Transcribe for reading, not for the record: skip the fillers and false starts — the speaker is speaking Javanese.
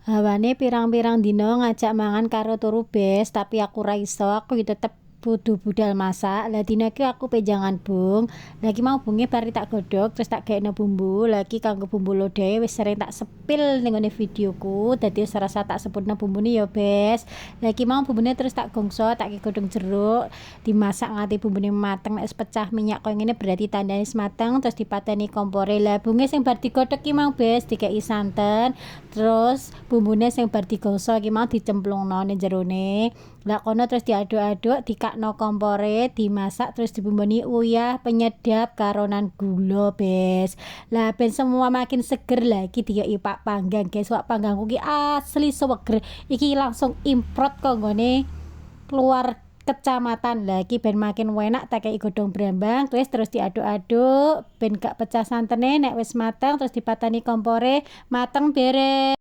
Hawane pirang-pirang dina ngajak mangan karo turu bes, tapi aku ra iso, aku yo tetep kudu budal masak. Lah dina iki aku pejangan bung. Lah iki mau bunge bari tak godhog terus tak gaekno bumbu. Lah iki kanggo bumbu lodeh wis sering tak sepil ning ngone videoku. Dadi wis rasa tak sebutno bumbune ya bes. Lah iki mau bumbune terus tak gongso, tak godhong jeruk, dimasak nganti bumbune mateng. Nek wis pecah minyak koyo ngene berarti tandane wis mateng, terus dipateni kompore. Lah bunge sing bar digodhog iki mau bes dikeki santen. Terus bumbune sing bar digosok iki mau dicemplungno ning jerone. Lah kono terus diaduk-aduk, dikakno kompore, dimasak terus dibumboni uyah, penyedap karonan gula, bes. Lah ben semua makin seger lah iki dikeki pak panggang, guys. Wak panggangku ki asli seweger. Iki langsung improt kok nggone luar kecamatan. Lah iki ben makin enak tak kei godhong brambang, terus diaduk-aduk ben gak pecah santene. Nek wis mateng terus dipateni kompore, mateng beres.